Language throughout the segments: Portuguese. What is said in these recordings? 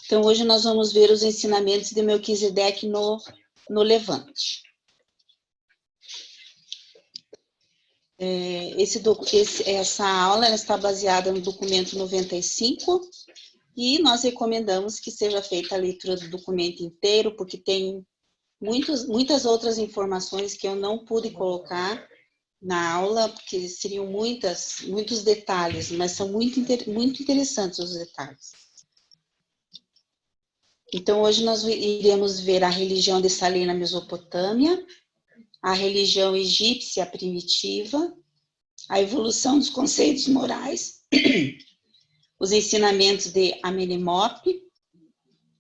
Então, hoje nós vamos ver os ensinamentos de Melquisedeque no Levante. Essa aula ela está baseada no documento 95 e nós recomendamos que seja feita a leitura do documento inteiro, porque tem muitas outras informações que eu não pude colocar na aula, porque seriam muitos detalhes, mas são muito interessantes os detalhes. Então, hoje nós iremos ver a religião de Salém na Mesopotâmia, a religião egípcia primitiva, a evolução dos conceitos morais, os ensinamentos de Amenemope,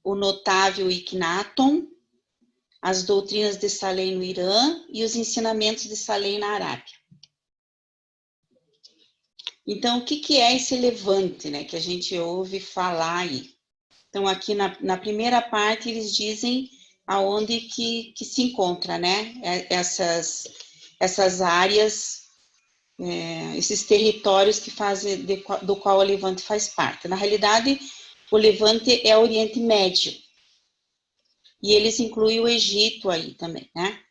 o notável Iknaton, as doutrinas de Salém no Irã e os ensinamentos de Salém na Arábia. Então, o que é esse levante, né, que a gente ouve falar aí? Então, aqui na primeira parte, eles dizem aonde que se encontra, né, essas áreas, esses territórios que fazem, do qual o Levante faz parte. Na realidade, o Levante é o Oriente Médio, e eles incluem o Egito aí também, né?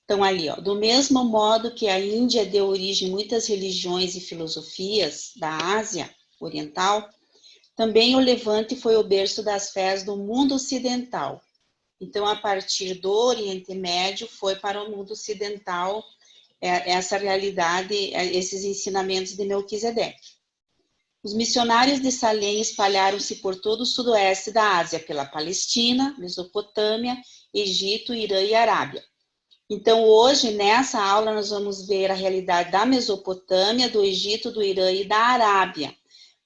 Então, ali, ó, do mesmo modo que a Índia deu origem a muitas religiões e filosofias da Ásia Oriental, também o Levante foi o berço das fés do mundo ocidental. Então, a partir do Oriente Médio, foi para o mundo ocidental essa realidade, esses ensinamentos de Melquisedeque. Os missionários de Salém espalharam-se por todo o sudoeste da Ásia, pela Palestina, Mesopotâmia, Egito, Irã e Arábia. Então, hoje, nessa aula, nós vamos ver a realidade da Mesopotâmia, do Egito, do Irã e da Arábia,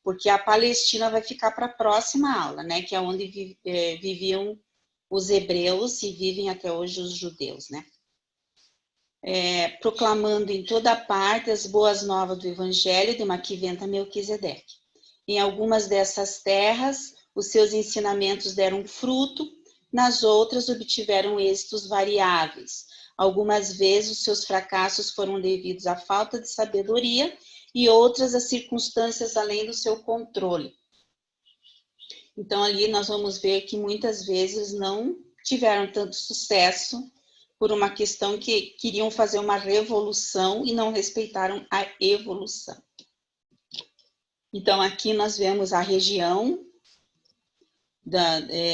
porque a Palestina vai ficar para a próxima aula, né, que é onde viviam os hebreus e vivem até hoje os judeus, né. Proclamando em toda parte as boas novas do Evangelho de Maquiventa Melquisedeque. Em algumas dessas terras, os seus ensinamentos deram fruto, nas outras obtiveram êxitos variáveis. Algumas vezes os seus fracassos foram devidos à falta de sabedoria e outras a circunstâncias além do seu controle. Então, ali nós vamos ver que muitas vezes não tiveram tanto sucesso por uma questão que queriam fazer uma revolução e não respeitaram a evolução. Então, aqui nós vemos a região,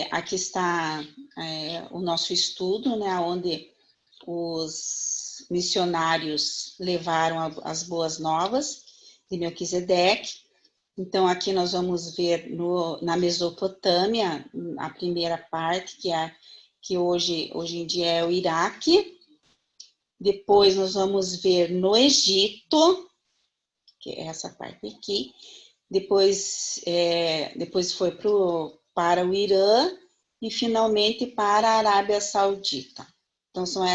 aqui está o nosso estudo, né, onde os missionários levaram as boas novas de Melquisedeque. Então, aqui nós vamos ver na Mesopotâmia, a primeira parte, que hoje em dia é o Iraque. Depois nós vamos ver no Egito, que é essa parte aqui. Depois foi para o Irã e finalmente para a Arábia Saudita. Então, são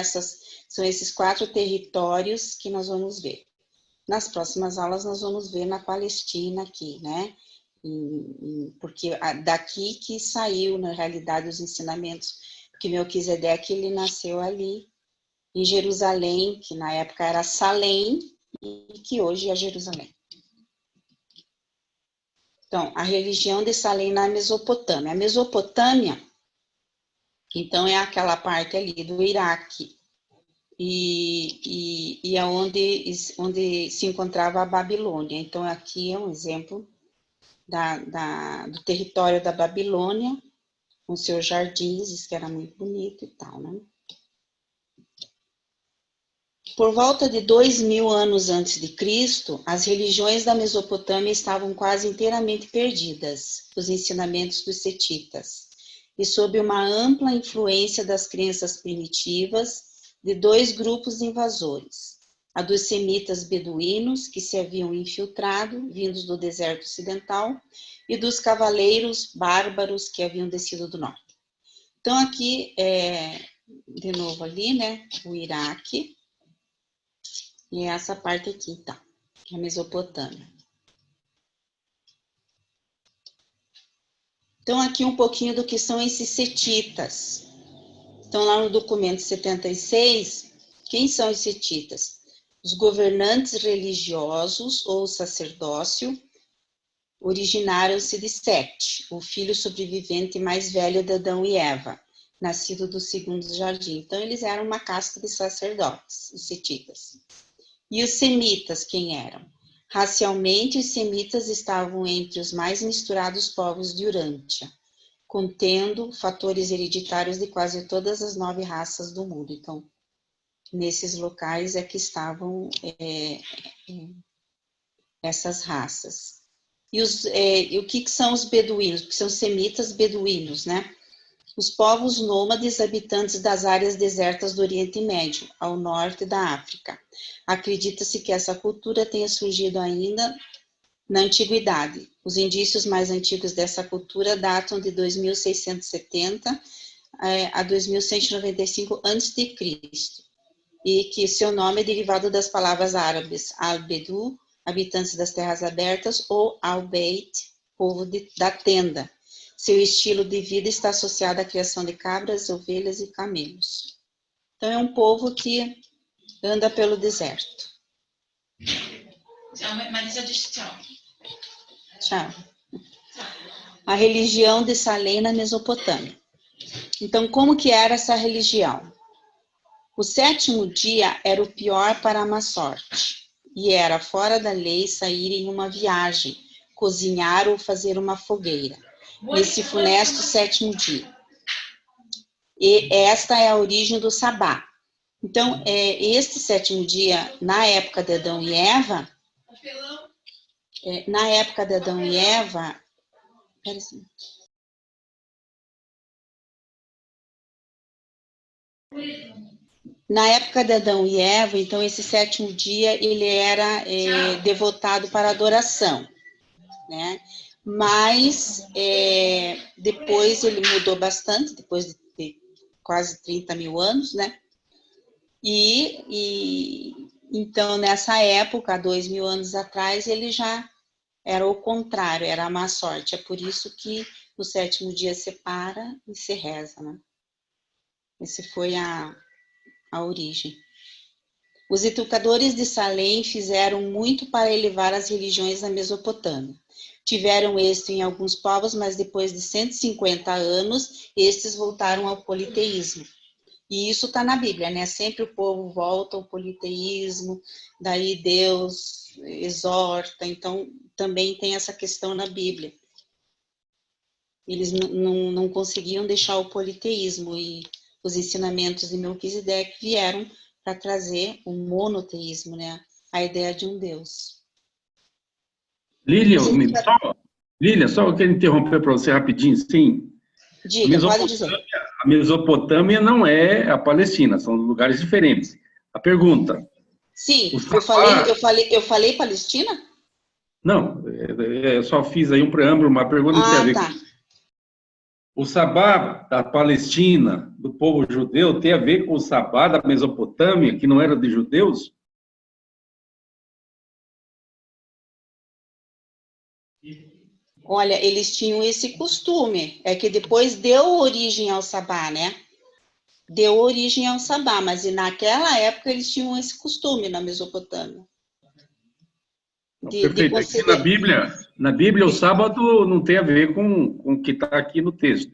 esses 4 territórios que nós vamos ver. Nas próximas aulas, nós vamos ver na Palestina aqui, né? Porque daqui que saiu, na realidade, os ensinamentos, porque Melquisedeque, ele nasceu ali em Jerusalém, que na época era Salém, e que hoje é Jerusalém. Então, a religião de Salém na Mesopotâmia. A Mesopotâmia, então, é aquela parte ali do Iraque, e é onde se encontrava a Babilônia. Então, aqui é um exemplo do território da Babilônia, com seus jardins, que era muito bonito e tal, né? Por volta de 2000 anos antes de Cristo, as religiões da Mesopotâmia estavam quase inteiramente perdidas, os ensinamentos dos setitas, e sob uma ampla influência das crenças primitivas de 2 grupos invasores, a dos semitas beduínos, que se haviam infiltrado, vindos do deserto ocidental, e dos cavaleiros bárbaros que haviam descido do norte. Então, aqui, de novo ali, né, o Iraque, e essa parte aqui, tá, a Mesopotâmia. Então, aqui um pouquinho do que são esses setitas. Então, lá no documento 76, quem são os setitas? Os governantes religiosos ou sacerdócio, originaram-se de Sete, o filho sobrevivente mais velho de Adão e Eva, nascido do segundo jardim. Então, eles eram uma casta de sacerdotes, os setitas. E os semitas, quem eram? Racialmente, os semitas estavam entre os mais misturados povos de Urântia, contendo fatores hereditários de quase todas as 9 raças do mundo. Então, nesses locais é que estavam essas raças. E o que são os beduínos? Porque são semitas beduínos, né? Os povos nômades habitantes das áreas desertas do Oriente Médio, ao norte da África. Acredita-se que essa cultura tenha surgido ainda na Antiguidade. Os indícios mais antigos dessa cultura datam de 2670 a 2195 a.C., e que seu nome é derivado das palavras árabes al-Bedu, habitantes das terras abertas, ou al-Beit, povo da tenda. Seu estilo de vida está associado à criação de cabras, ovelhas e camelos. Então, é um povo que anda pelo deserto. Marisa diz tchau. Tchau. A religião de Salém na Mesopotâmia. Então, como que era essa religião? O 7º dia era o pior para a má sorte, e era fora da lei sair em uma viagem, cozinhar ou fazer uma fogueira, nesse funesto 7º dia. E esta é a origem do sabá. Então, este 7º dia, na época de Adão e Eva, então, esse 7º dia, ele era devotado para adoração, né? Mas, depois ele mudou bastante, depois de quase 30 mil anos, né? Então, nessa época, há 2.000 anos atrás, ele já era o contrário, era a má sorte. É por isso que no 7º dia se para e se reza, né? Essa foi a origem. Os educadores de Salém fizeram muito para elevar as religiões na Mesopotâmia. Tiveram êxito em alguns povos, mas depois de 150 anos, estes voltaram ao politeísmo. E isso está na Bíblia, né? Sempre o povo volta ao politeísmo, daí Deus exorta, então também tem essa questão na Bíblia. Eles não conseguiam deixar o politeísmo, e os ensinamentos de Melquisedeque vieram para trazer o monoteísmo, né? A ideia de um Deus. Lília, só eu quero interromper para você rapidinho, sim. Diga, pode dizer. A Mesopotâmia não é a Palestina, são lugares diferentes. A pergunta... Sim, eu falei Palestina? Não, eu só fiz aí um preâmbulo, uma pergunta que tem a ver com isso. O sabá da Palestina, do povo judeu, tem a ver com o sabá da Mesopotâmia, que não era de judeus? Olha, eles tinham esse costume, é que depois deu origem ao sabá, né? Deu origem ao sabá, mas naquela época eles tinham esse costume na Mesopotâmia. Perfeito. Na Bíblia, o sábado não tem a ver com o que está aqui no texto.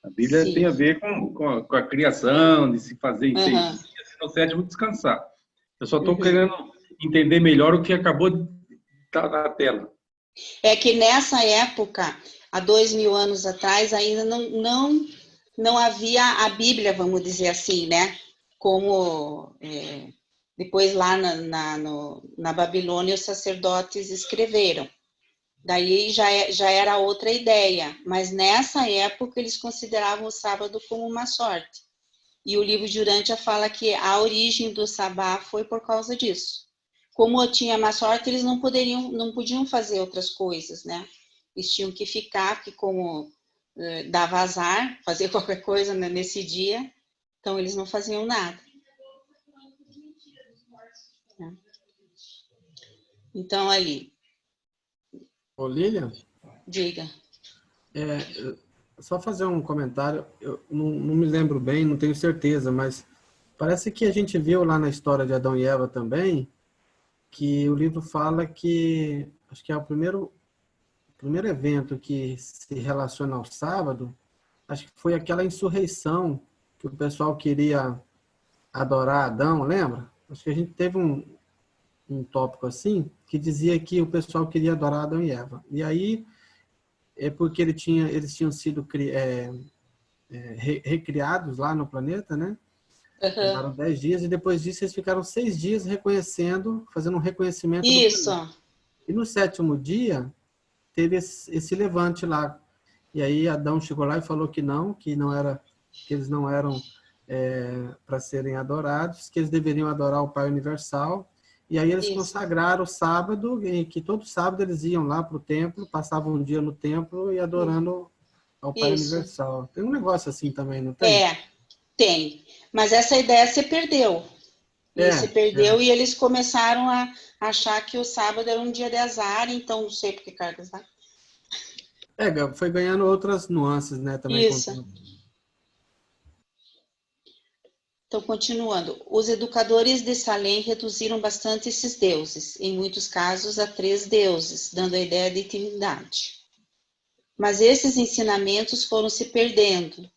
A Bíblia Sim. tem a ver com a criação, de se fazer em 6 dias, e no 7º descansar. Eu só estou querendo entender melhor o que acabou de estar na tela. É que nessa época, há 2.000 anos atrás, ainda não havia a Bíblia, vamos dizer assim, né? Como depois lá na Babilônia os sacerdotes escreveram. Daí já era outra ideia, mas nessa época eles consideravam o sábado como uma sorte. E o livro de Urântia fala que a origem do sabá foi por causa disso. Como tinha má sorte, eles não podiam fazer outras coisas, né? Eles tinham que ficar, porque como dava azar, fazer qualquer coisa nesse dia, então eles não faziam nada. Então, ali. Ô, Lilian? Diga. Só fazer um comentário, eu não me lembro bem, não tenho certeza, mas parece que a gente viu lá na história de Adão e Eva também, que o livro fala que, acho que é o primeiro primeiro evento que se relaciona ao sábado, acho que foi aquela insurreição que o pessoal queria adorar Adão, lembra? Acho que a gente teve um tópico assim, que dizia que o pessoal queria adorar Adão e Eva. E aí, é porque eles tinham sido recriados lá no planeta, né? Levaram 10 dias e depois disso eles ficaram 6 dias fazendo um reconhecimento do Isso. planeta. E no 7º dia, teve esse levante lá. E aí Adão chegou lá e falou que eles não eram para serem adorados, que eles deveriam adorar o Pai Universal. E aí eles consagraram o sábado, e que todo sábado eles iam lá para o templo, passavam um dia no templo e adorando ao Pai Universal. Tem um negócio assim também, não tem? Tem. Mas essa ideia se perdeu. E eles começaram a achar que o sábado era um dia de azar, então não sei por que cargas, tá? Foi ganhando outras nuances, né? Também. Isso. Então, continuando. Os educadores de Salem reduziram bastante esses deuses, em muitos casos a 3 deuses, dando a ideia de trindade. Mas esses ensinamentos foram se perdendo,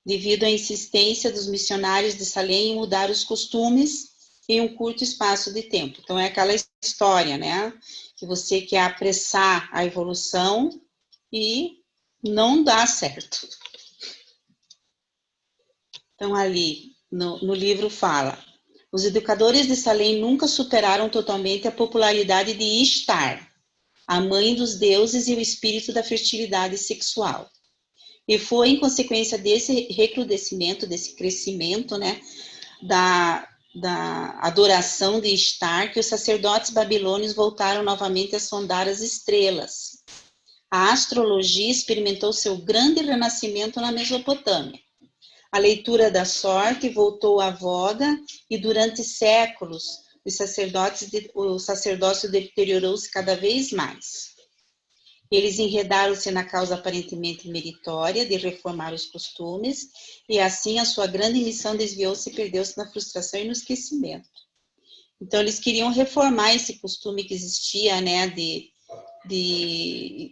devido à insistência dos missionários de Salem em mudar os costumes em um curto espaço de tempo. Então, é aquela história, né? Que você quer apressar a evolução e não dá certo. Então, ali, no livro fala, os educadores de Salem nunca superaram totalmente a popularidade de Ishtar, a mãe dos deuses e o espírito da fertilidade sexual. E foi em consequência desse recrudescimento, desse crescimento, né, da adoração de Ishtar, que os sacerdotes babilônios voltaram novamente a sondar as estrelas. A astrologia experimentou seu grande renascimento na Mesopotâmia. A leitura da sorte voltou à voga e durante séculos o sacerdócio deteriorou-se cada vez mais. Eles enredaram-se na causa aparentemente meritória de reformar os costumes e assim a sua grande missão desviou-se e perdeu-se na frustração e no esquecimento. Então eles queriam reformar esse costume que existia, né,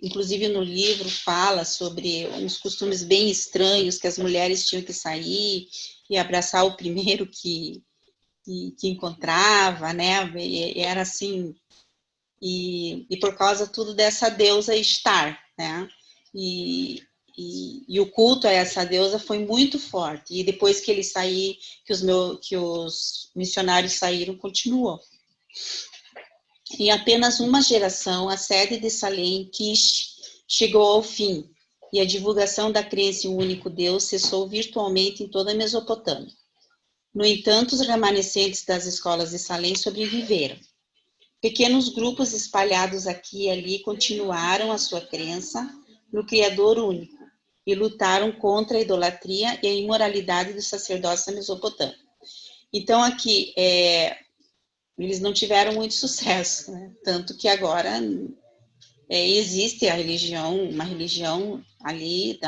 inclusive no livro fala sobre uns costumes bem estranhos, que as mulheres tinham que sair e abraçar o primeiro que encontrava, né, e era assim, e por causa tudo dessa deusa Ishtar, né, e o culto a essa deusa foi muito forte, e depois que eles saíram, que os missionários saíram, continuou. Em apenas uma geração, a sede de Salem, Kish, chegou ao fim, e a divulgação da crença em um único Deus cessou virtualmente em toda a Mesopotâmia. No entanto, os remanescentes das escolas de Salem sobreviveram. Pequenos grupos espalhados aqui e ali continuaram a sua crença no Criador único e lutaram contra a idolatria e a imoralidade dos sacerdotes da Mesopotâmia. Então, aqui, eles não tiveram muito sucesso, né? Tanto que agora existe uma religião ali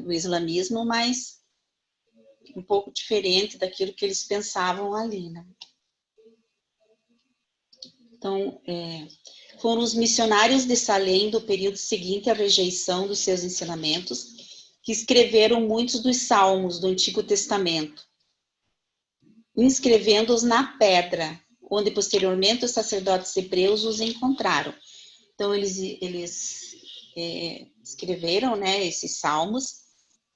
do islamismo, mas um pouco diferente daquilo que eles pensavam ali, né? Então, foram os missionários de Salem do período seguinte à rejeição dos seus ensinamentos que escreveram muitos dos salmos do Antigo Testamento, inscrevendo-os na pedra, onde posteriormente os sacerdotes hebreus os encontraram. Então, eles escreveram, né, esses salmos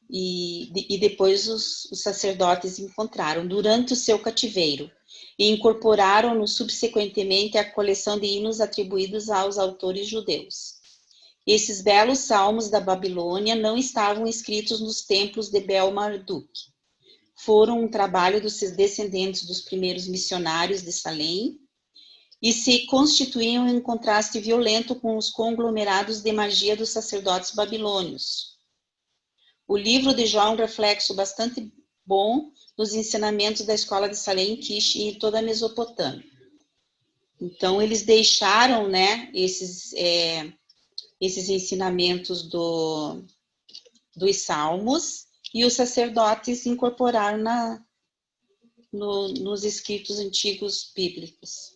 e depois os sacerdotes encontraram durante o seu cativeiro e incorporaram-no subsequentemente à coleção de hinos atribuídos aos autores judeus. Esses belos salmos da Babilônia não estavam escritos nos templos de Bel-Marduk. Foram um trabalho dos descendentes dos primeiros missionários de Salem e se constituíam em um contraste violento com os conglomerados de magia dos sacerdotes babilônios. O livro de Jó é um reflexo bastante bom nos ensinamentos da escola de Salem, Kish e toda a Mesopotâmia. Então, eles deixaram, né, esses ensinamentos dos salmos e os sacerdotes incorporaram nos escritos antigos bíblicos.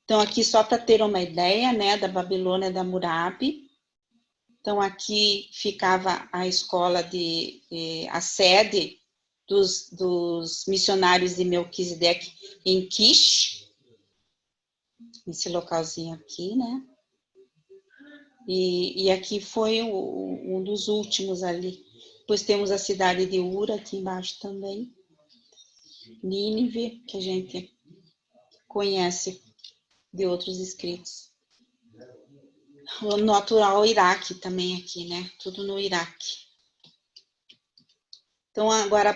Então, aqui só para ter uma ideia, né, da Babilônia da Hammurabi, Então, aqui ficava a escola a sede dos missionários de Melquisedeque em Quish, esse localzinho aqui, né? E aqui foi um dos últimos ali. Depois temos a cidade de Ura aqui embaixo também. Nínive, que a gente conhece de outros escritos. O natural Iraque também aqui, né? Tudo no Iraque. Então, agora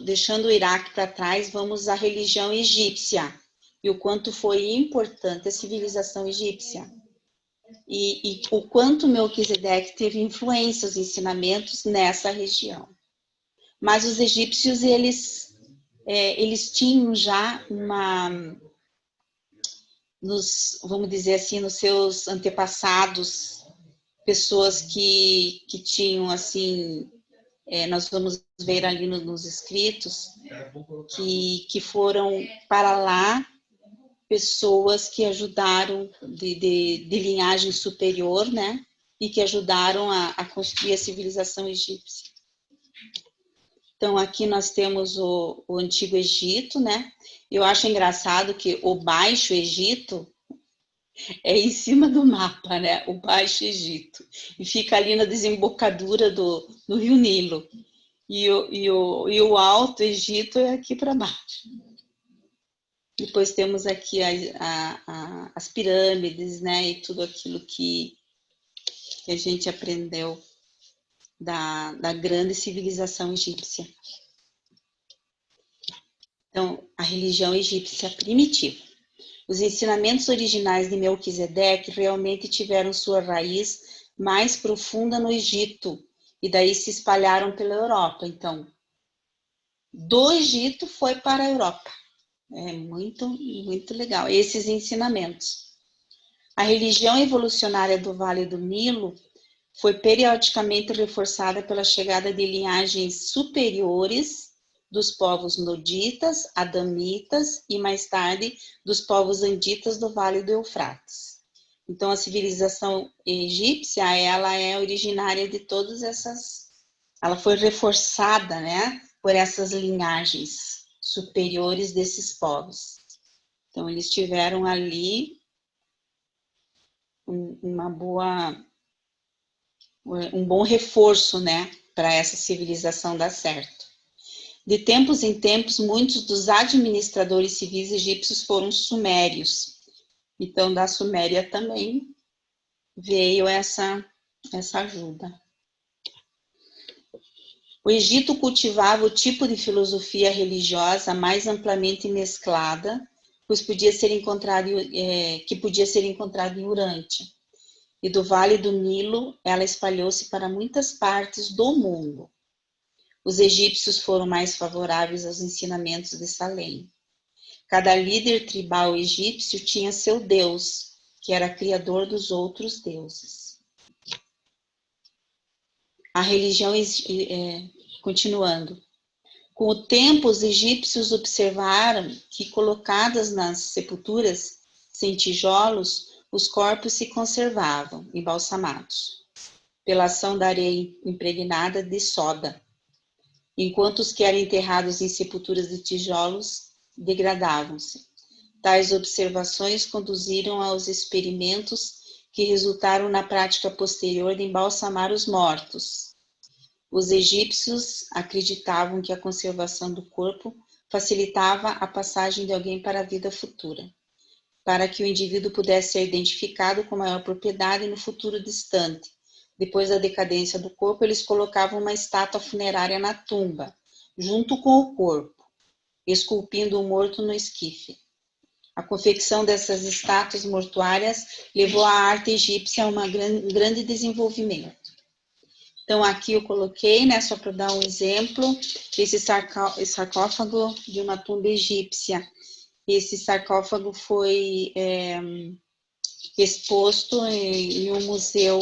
deixando o Iraque para trás, vamos à religião egípcia. E o quanto foi importante a civilização egípcia. E o quanto Melquisedeque teve influência, os ensinamentos nessa região. Mas os egípcios, eles tinham já vamos dizer assim, nos seus antepassados, pessoas que tinham, assim, nós vamos ver ali nos escritos, que foram para lá pessoas que ajudaram de linhagem superior, né? E que ajudaram a construir a civilização egípcia. Então, aqui nós temos o Antigo Egito, né? Eu acho engraçado que o Baixo Egito é em cima do mapa, né? O Baixo Egito. E fica ali na desembocadura do Rio Nilo. E o Alto Egito é aqui para baixo. Depois temos aqui as pirâmides, né? E tudo aquilo que a gente aprendeu da grande civilização egípcia. Então, a religião egípcia primitiva. Os ensinamentos originais de Melquisedeque realmente tiveram sua raiz mais profunda no Egito, e daí se espalharam pela Europa. Então, do Egito foi para a Europa. É muito, muito legal, esses ensinamentos. A religião evolucionária do Vale do Nilo foi periodicamente reforçada pela chegada de linhagens superiores dos povos noditas, adamitas e, mais tarde, dos povos anditas do Vale do Eufrates. Então, a civilização egípcia, ela é originária de todas essas... Ela foi reforçada, né, por essas linhagens superiores desses povos. Então, eles tiveram ali um bom reforço, né, para essa civilização dar certo. De tempos em tempos, muitos dos administradores civis egípcios foram sumérios. Então, da Suméria também veio essa ajuda. O Egito cultivava o tipo de filosofia religiosa mais amplamente mesclada, pois podia ser encontrado em Urântia. E do Vale do Nilo, ela espalhou-se para muitas partes do mundo. Os egípcios foram mais favoráveis aos ensinamentos de Salem. Cada líder tribal egípcio tinha seu deus, que era criador dos outros deuses. A religião, continuando. Com o tempo, os egípcios observaram que, colocadas nas sepulturas sem tijolos, os corpos se conservavam, embalsamados, pela ação da areia impregnada de soda, enquanto os que eram enterrados em sepulturas de tijolos degradavam-se. Tais observações conduziram aos experimentos que resultaram na prática posterior de embalsamar os mortos. Os egípcios acreditavam que a conservação do corpo facilitava a passagem de alguém para a vida futura, para que o indivíduo pudesse ser identificado com maior propriedade no futuro distante. Depois da decadência do corpo, eles colocavam uma estátua funerária na tumba, junto com o corpo, esculpindo o morto no esquife. A confecção dessas estátuas mortuárias levou a arte egípcia a um grande desenvolvimento. Então, aqui eu coloquei, né, só para dar um exemplo, esse sarcófago de uma tumba egípcia. Esse sarcófago foi exposto em um museu,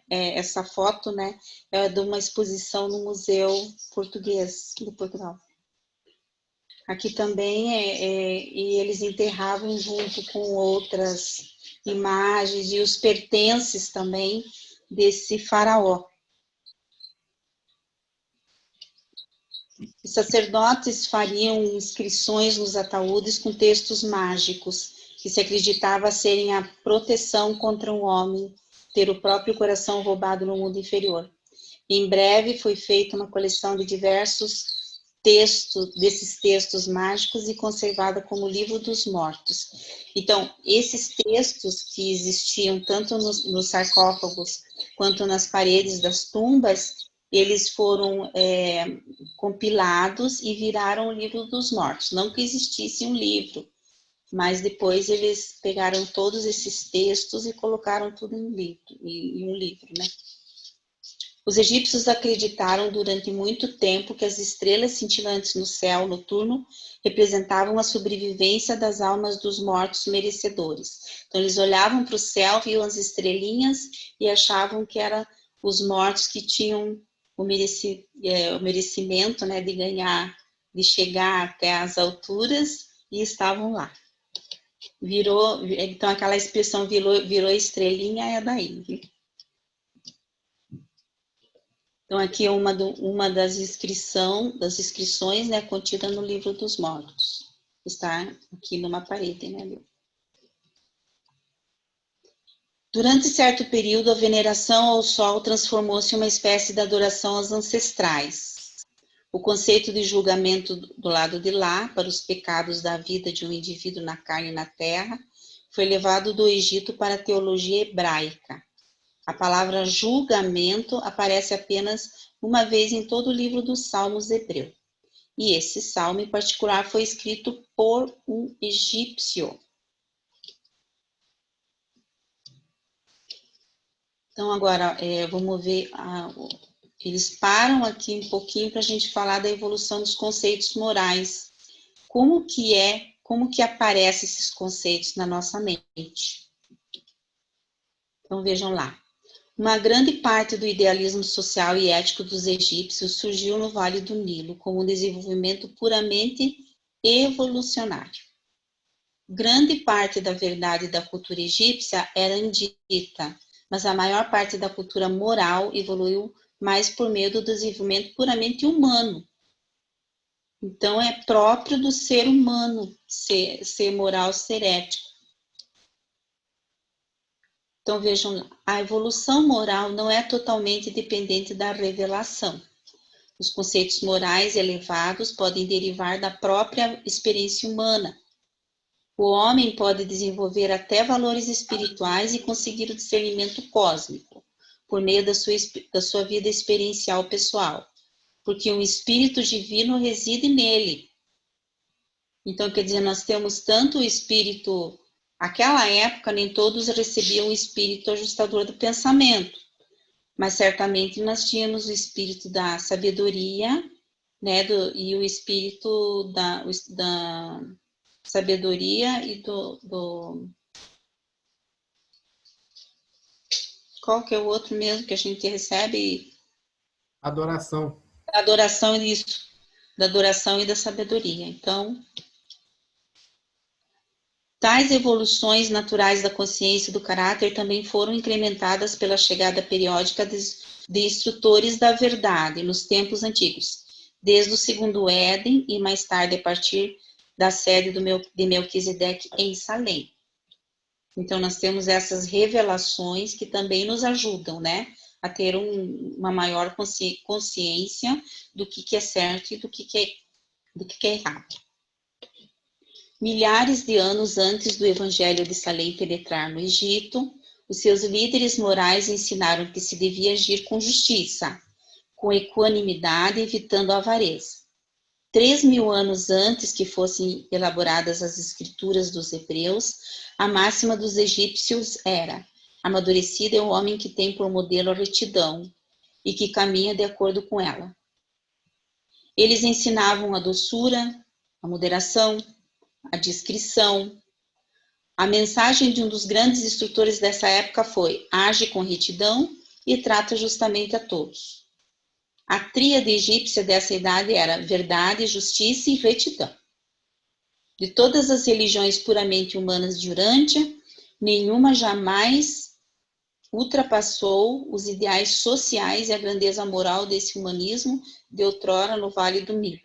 essa foto, né, é de uma exposição no Museu Português de Portugal. Aqui também, e eles enterravam junto com outras imagens e os pertences também desse faraó. Os sacerdotes fariam inscrições nos ataúdes com textos mágicos, que se acreditava serem a proteção contra um homem ter o próprio coração roubado no mundo inferior. Em breve foi feita uma coleção de diversos desses textos mágicos e conservada como Livro dos Mortos. Então, esses textos que existiam tanto nos sarcófagos quanto nas paredes das tumbas, eles foram compilados e viraram o Livro dos Mortos. Não que existisse um livro, mas depois eles pegaram todos esses textos e colocaram tudo em um livro, né? Os egípcios acreditaram durante muito tempo que as estrelas cintilantes no céu noturno representavam a sobrevivência das almas dos mortos merecedores. Então, eles olhavam para o céu, viam as estrelinhas e achavam que eram os mortos que tinham o merecimento, né, de ganhar, de chegar até as alturas e estavam lá. Então, aquela expressão virou estrelinha é daí. Então, aqui é uma das inscrições, né, contida no Livro dos Mortos. Está aqui numa parede, né? Durante certo período, a veneração ao sol transformou-se em uma espécie de adoração aos ancestrais. O conceito de julgamento do lado de lá, para os pecados da vida de um indivíduo na carne e na terra, foi levado do Egito para a teologia hebraica. A palavra julgamento aparece apenas uma vez em todo o livro dos Salmos hebreu. E esse salmo em particular foi escrito por um egípcio. Então, agora, vamos ver, eles param aqui um pouquinho para a gente falar da evolução dos conceitos morais. Como que aparecem esses conceitos na nossa mente? Então, vejam lá. Uma grande parte do idealismo social e ético dos egípcios surgiu no Vale do Nilo, como um desenvolvimento puramente evolucionário. Grande parte da verdade da cultura egípcia era indita, mas a maior parte da cultura moral evoluiu mais por meio do desenvolvimento puramente humano. Então, é próprio do ser humano ser moral, ser ético. Então, vejam, a evolução moral não é totalmente dependente da revelação. Os conceitos morais elevados podem derivar da própria experiência humana. O homem pode desenvolver até valores espirituais e conseguir o discernimento cósmico, por meio da sua vida experiencial pessoal, porque um espírito divino reside nele. Então, quer dizer, nós temos tanto o espírito... Naquela época, nem todos recebiam o espírito ajustador do pensamento, mas certamente nós tínhamos o espírito da sabedoria, né, e o espírito da sabedoria e qual que é o outro mesmo que a gente recebe? Adoração. Adoração, isso. Da adoração e da sabedoria. Então... Tais evoluções naturais da consciência e do caráter também foram incrementadas pela chegada periódica de instrutores da verdade nos tempos antigos, desde o segundo Éden e mais tarde a partir da sede de Melquisedeque em Salém. Então, nós temos essas revelações que também nos ajudam, né, a ter uma maior consciência do que é certo e do que é errado. Milhares de anos antes do Evangelho de Salém penetrar no Egito, os seus líderes morais ensinaram que se devia agir com justiça, com equanimidade, evitando a avareza. 3.000 anos antes que fossem elaboradas as escrituras dos hebreus, a máxima dos egípcios era: amadurecido é o homem que tem por modelo a retidão e que caminha de acordo com ela. Eles ensinavam a doçura, a moderação, a discrição. A mensagem de um dos grandes instrutores dessa época foi: age com retidão e trata justamente a todos. A tríade egípcia dessa idade era verdade, justiça e retidão. De todas as religiões puramente humanas de Urântia, nenhuma jamais ultrapassou os ideais sociais e a grandeza moral desse humanismo de outrora no Vale do Nilo.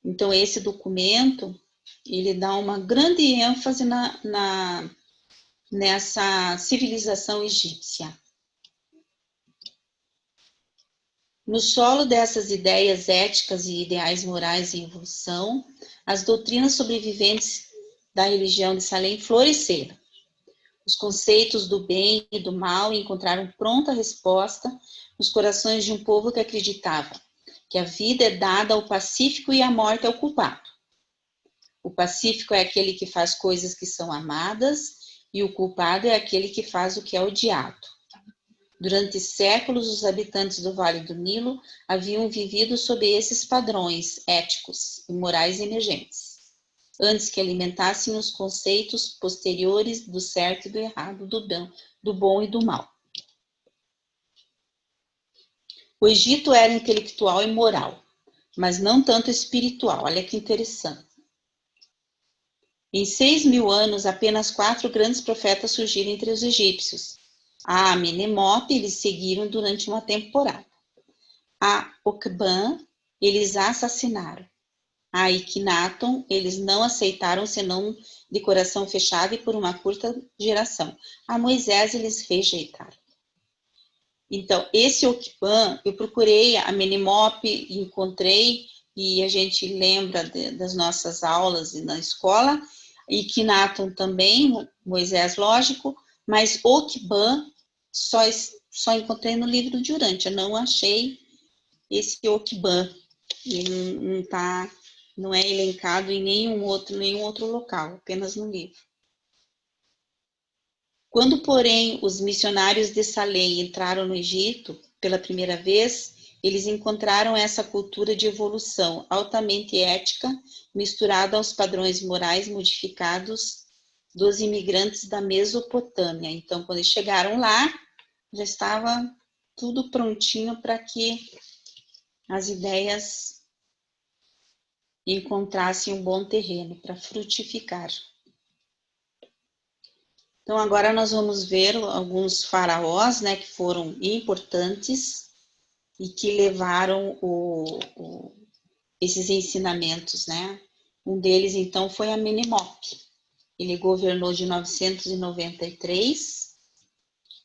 Então, esse documento, ele dá uma grande ênfase nessa civilização egípcia. No solo dessas ideias éticas e ideais morais em evolução, as doutrinas sobreviventes da religião de Salem floresceram. Os conceitos do bem e do mal encontraram pronta resposta nos corações de um povo que acreditava que a vida é dada ao pacífico e a morte ao culpado. O pacífico é aquele que faz coisas que são amadas e o culpado é aquele que faz o que é odiado. Durante séculos, os habitantes do Vale do Nilo haviam vivido sob esses padrões éticos e morais emergentes, antes que alimentassem os conceitos posteriores do certo e do errado, do bom e do mal. O Egito era intelectual e moral, mas não tanto espiritual. Olha que interessante. Em 6.000 anos, apenas 4 grandes profetas surgiram entre os egípcios. A Amenemope eles seguiram durante uma temporada. A Okban, eles a assassinaram. A Iknaton, eles não aceitaram senão de coração fechado e por uma curta geração. A Moisés, eles rejeitaram. Então, esse Okban, eu procurei a Amenemope, encontrei, e a gente lembra das nossas aulas na escola, Iknaton também, Moisés, lógico, mas Okban só encontrei no livro de Urântia, não achei esse Okban, ele não é elencado em nenhum outro local, apenas no livro. Quando, porém, os missionários de Salem entraram no Egito pela primeira vez, eles encontraram essa cultura de evolução altamente ética, misturada aos padrões morais modificados dos imigrantes da Mesopotâmia. Então, quando eles chegaram lá, já estava tudo prontinho para que as ideias encontrassem um bom terreno para frutificar. Então, agora nós vamos ver alguns faraós, né, que foram importantes e que levaram esses ensinamentos, né? Um deles, então, foi Amenemope. Ele governou de 993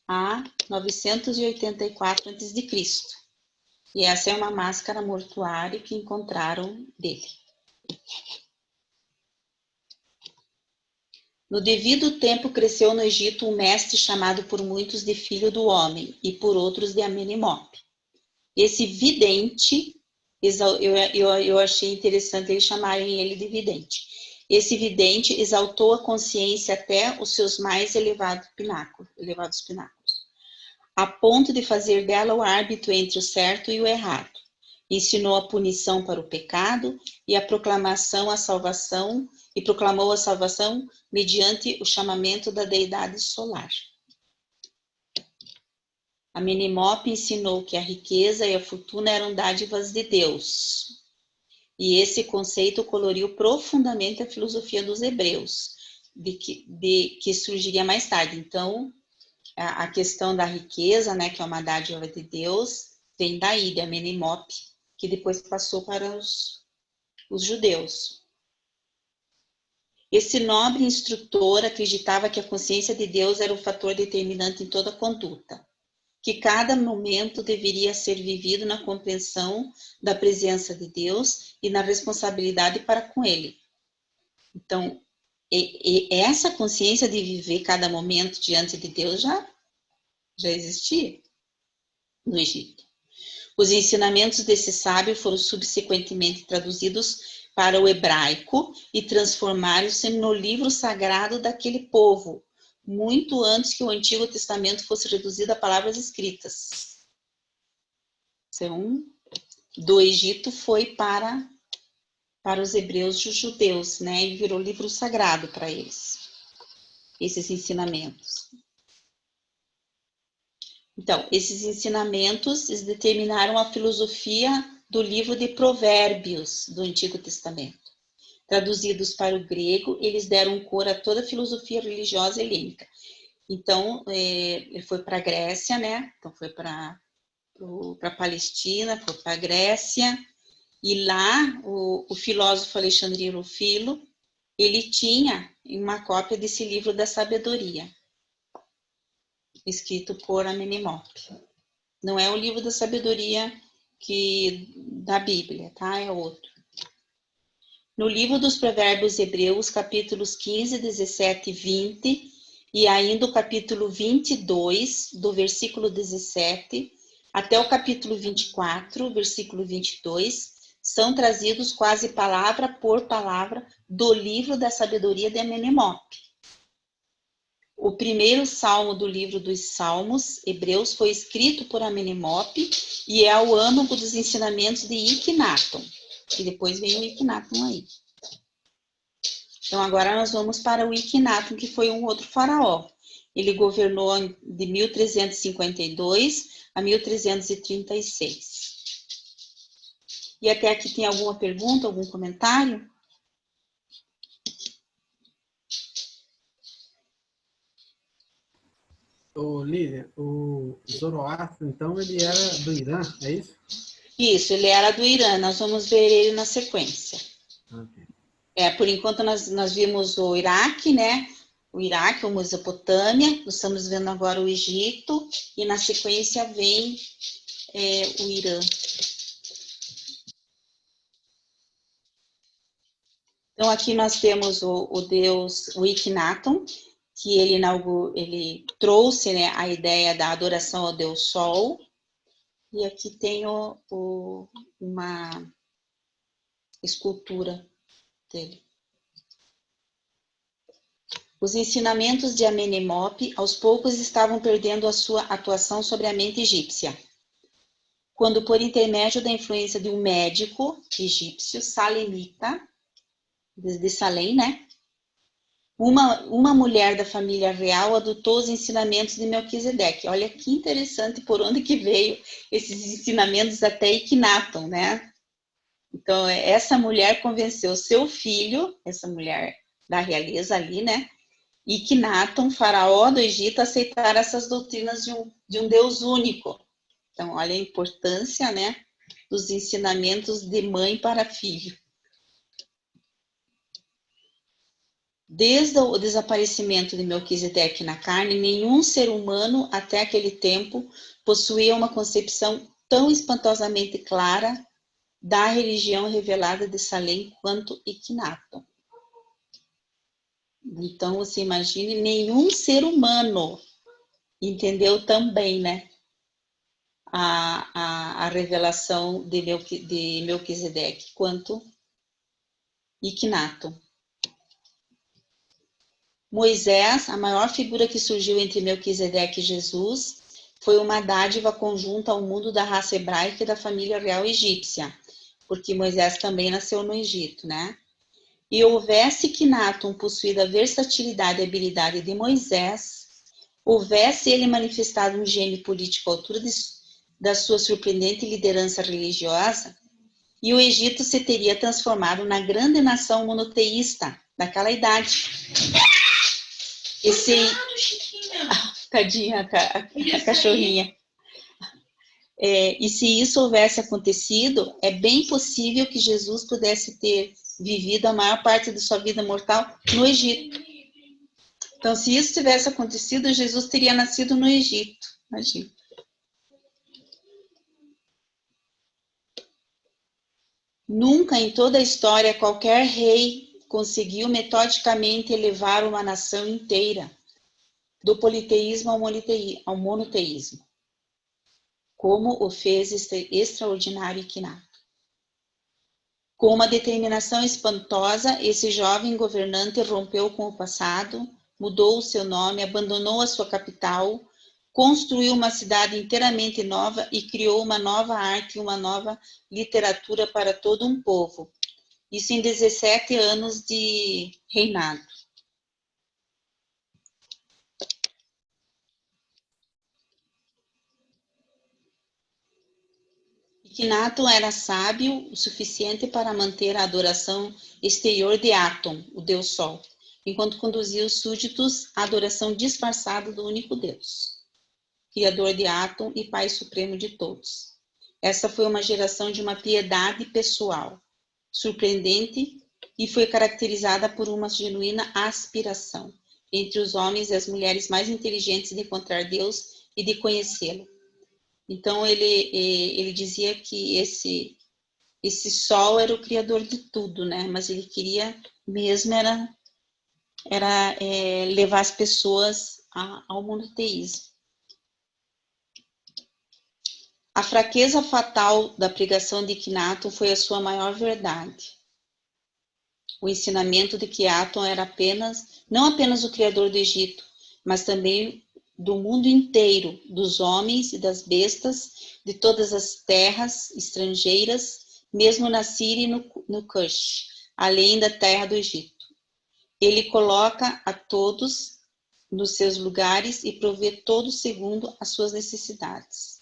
a 984 a.C. E essa é uma máscara mortuária que encontraram dele. No devido tempo cresceu no Egito um mestre chamado por muitos de Filho do Homem e por outros de Amenemope. Esse vidente, eu achei interessante eles chamarem ele de vidente. Esse vidente exaltou a consciência até os seus mais elevados pináculos, a ponto de fazer dela o árbitro entre o certo e o errado. Ensinou a punição para o pecado e proclamou a salvação mediante o chamamento da deidade solar. Amenemope ensinou que a riqueza e a fortuna eram dádivas de Deus. E esse conceito coloriu profundamente a filosofia dos hebreus, que surgiria mais tarde. Então, a questão da riqueza, né, que é uma dádiva de Deus, vem daí, de Amenemope, que depois passou para os judeus. Esse nobre instrutor acreditava que a consciência de Deus era o fator determinante em toda a conduta, que cada momento deveria ser vivido na compreensão da presença de Deus e na responsabilidade para com Ele. Então, essa consciência de viver cada momento diante de Deus já existia no Egito. Os ensinamentos desse sábio foram subsequentemente traduzidos para o hebraico e transformaram-se no livro sagrado daquele povo, muito antes que o Antigo Testamento fosse reduzido a palavras escritas. Então, do Egito foi para os hebreus e os judeus, né? E virou livro sagrado para eles, esses ensinamentos. Então, esses ensinamentos determinaram a filosofia do livro de Provérbios do Antigo Testamento. traduzidos para o grego, eles deram cor a toda a filosofia religiosa helênica. Então, ele foi para a Grécia, né? Então, foi para a Palestina, foi para a Grécia, e lá o filósofo Alexandre Rufilo, ele tinha uma cópia desse livro da sabedoria, escrito por Amenemope. Não é o livro da sabedoria da Bíblia, tá? É outro. No livro dos Provérbios Hebreus, capítulos 15, 17 e 20, e ainda o capítulo 22, do versículo 17, até o capítulo 24, versículo 22, são trazidos quase palavra por palavra do livro da sabedoria de Amenemope. O primeiro salmo do livro dos Salmos, Hebreus, foi escrito por Amenemope e é o âmago dos ensinamentos de Iknaton. E depois vem o Iknaton aí. Então, agora nós vamos para o Iknaton, que foi um outro faraó. Ele governou de 1352 a 1336. E até aqui tem alguma pergunta, algum comentário? Lídia, o Zoroastro, então, ele era do Irã, é isso? Isso, ele era do Irã. Nós vamos ver ele na sequência. Okay. Por enquanto, nós vimos o Iraque, né? O Iraque, a Mesopotâmia. Nós estamos vendo agora o Egito. E na sequência vem o Irã. Então, aqui nós temos o deus, o Iknaton, que ele trouxe, né, a ideia da adoração ao deus Sol. E aqui tem uma escultura dele. Os ensinamentos de Amenemope, aos poucos, estavam perdendo a sua atuação sobre a mente egípcia. Quando, por intermédio da influência de um médico egípcio, salemita, de Salem, né? Uma mulher da família real adotou os ensinamentos de Melquisedeque. Olha que interessante por onde que veio esses ensinamentos até Iknaton, né? Então, essa mulher convenceu seu filho, essa mulher da realeza ali, né? Iknaton, faraó do Egito, a aceitar essas doutrinas de um Deus único. Então, olha a importância, né? Dos ensinamentos de mãe para filho. Desde o desaparecimento de Melquisedeque na carne, nenhum ser humano até aquele tempo possuía uma concepção tão espantosamente clara da religião revelada de Salem quanto Iknaton. Então, você imagine, nenhum ser humano entendeu também, né, a revelação de Melquisedeque quanto Iknaton. Moisés, a maior figura que surgiu entre Melquisedeque e Jesus, foi uma dádiva conjunta ao mundo da raça hebraica e da família real egípcia, porque Moisés também nasceu no Egito, né? E houvesse Iknaton possuído a versatilidade e habilidade de Moisés, houvesse ele manifestado um gênio político à altura da sua surpreendente liderança religiosa, e o Egito se teria transformado na grande nação monoteísta daquela idade. Tadinha, a cachorrinha. E se isso houvesse acontecido, é bem possível que Jesus pudesse ter vivido a maior parte de sua vida mortal no Egito. Então, se isso tivesse acontecido, Jesus teria nascido no Egito. Imagina. Nunca em toda a história qualquer rei conseguiu metodicamente elevar uma nação inteira do politeísmo ao monoteísmo, como o fez este extraordinário Iknaton. Com uma determinação espantosa, esse jovem governante rompeu com o passado, mudou o seu nome, abandonou a sua capital, construiu uma cidade inteiramente nova e criou uma nova arte e uma nova literatura para todo um povo. Isso em 17 anos de reinado. Ikinaton era sábio o suficiente para manter a adoração exterior de Aton, o Deus Sol, enquanto conduzia os súditos à adoração disfarçada do único Deus, Criador de Aton e Pai Supremo de todos. Essa foi uma geração de uma piedade pessoal, surpreendente, e foi caracterizada por uma genuína aspiração entre os homens e as mulheres mais inteligentes de encontrar Deus e de conhecê-lo. Então, ele dizia que esse sol era o criador de tudo, né? Mas ele queria mesmo era levar as pessoas ao monoteísmo. A fraqueza fatal da pregação de Ikinaton foi a sua maior verdade. O ensinamento de que Aton era não apenas o criador do Egito, mas também do mundo inteiro, dos homens e das bestas, de todas as terras estrangeiras, mesmo na Síria e no Cush, além da terra do Egito. Ele coloca a todos nos seus lugares e provê todos segundo as suas necessidades.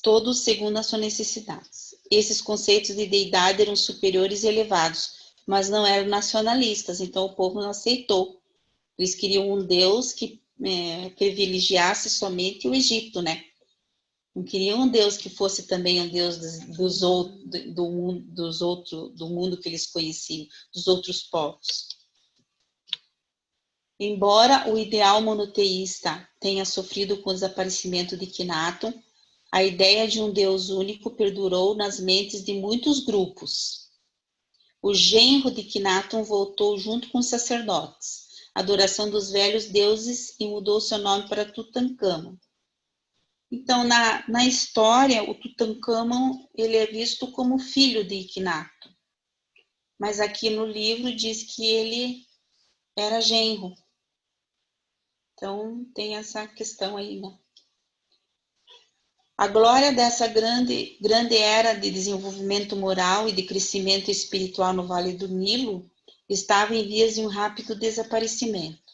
Todos segundo as suas necessidades. Esses conceitos de deidade eram superiores e elevados, mas não eram nacionalistas, então o povo não aceitou. Eles queriam um Deus que privilegiasse somente o Egito, né? Não queriam um Deus que fosse também um Deus do mundo que eles conheciam, dos outros povos. Embora o ideal monoteísta tenha sofrido com o desaparecimento de Ikinaton, a ideia de um Deus único perdurou nas mentes de muitos grupos. O genro de Ikinaton voltou junto com os sacerdotes, a adoração dos velhos deuses, e mudou seu nome para Tutankhamon. Então, na história, o Tutankhamon ele é visto como filho de Ikinaton. Mas aqui no livro diz que ele era genro. Então, tem essa questão aí, né? A glória dessa grande era de desenvolvimento moral e de crescimento espiritual no Vale do Nilo estava em vias de um rápido desaparecimento,